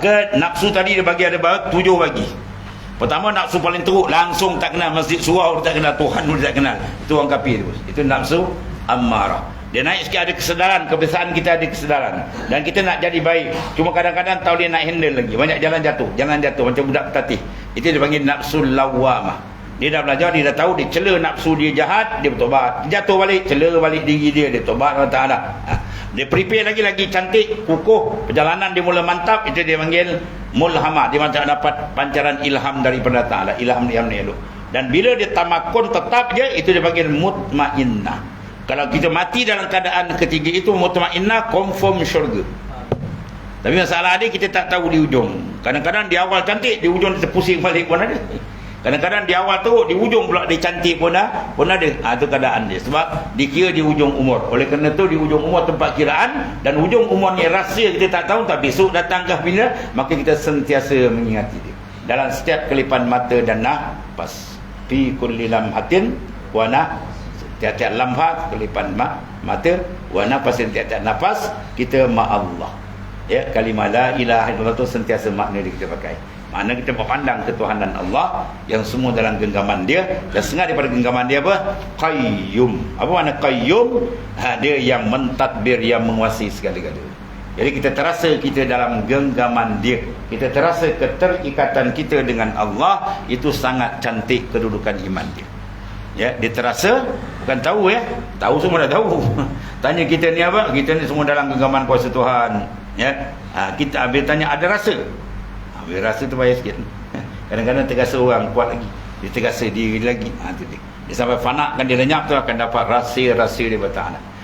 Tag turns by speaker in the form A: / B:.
A: Maka nafsu tadi dia bagi ada 7 bagi. Pertama, nafsu paling teruk, langsung tak kenal masjid surau, dia tak kenal Tuhan, dia tak kenal. Itu orang kafir tu. Itu nafsu ammarah. Dia naik sikit ada kesedaran, kebiasaan kita ada kesedaran. Dan kita nak jadi baik. Cuma kadang-kadang tahu dia nak handle lagi. Banyak jalan jatuh macam budak petatih. Itu dia panggil nafsu lawamah. Dia dah belajar, dia dah tahu, dia cela nafsu dia jahat, dia bertobat. Dia jatuh balik, cela balik diri dia tobat Allah Ta'ala. Dia prepare lagi cantik, kukuh, perjalanan dia mula mantap, itu dia panggil mulhamah. Dia macam dapat pancaran ilham daripada Ta'ala, ilham ni elok. Dan bila dia tamakun tetap je, itu dia panggil mutmainnah. Kalau kita mati dalam keadaan ketiga itu, mutmainnah, confirm syurga. Tapi masalah dia, kita tak tahu di ujung. Kadang-kadang di awal cantik, di ujung dia terpusing balik pun ada. Kadang-kadang di awal teruk, di ujung pula dia cantik pun ada. Itu keadaan dia. Sebab dikira di ujung umur. Oleh kerana itu di ujung umur tempat kiraan. Dan ujung umur ni rahsia kita tak tahu. Tak besok datangkah bila. Maka kita sentiasa mengingati dia. Dalam setiap kelipan mata dan nafas. Fi kulli lamhatin wa nafas. Tiap-tiap lamhat, kelipan mata. Wa nafas, tiap-tiap nafas. Kita ma'allah. Ya, kalimah la ilaha illallah itu sentiasa makna dia kita pakai. Mana kita berpandang ketuhanan Allah yang semua dalam genggaman dia. Dan setengah daripada genggaman dia apa? Qayyum. Apa makna qayyum? Dia yang mentadbir, yang menguasai segala-gala. Jadi kita terasa kita dalam genggaman dia. Kita terasa keterikatan kita dengan Allah. Itu sangat cantik kedudukan iman dia. Ya, dia terasa, bukan tahu ya. Tahu semua dah tahu. Tanya kita ni apa? Kita ni semua dalam genggaman kuasa Tuhan. Ya. Kita ambil tanya ada rasa. Dia rasa tu bahaya sikit. Kadang-kadang terasa orang kuat lagi, dia terasa diri lagi. Dia sampai fana kan, dia lenyap tu akan dapat rahsia-rahsia daripada Ta'ala.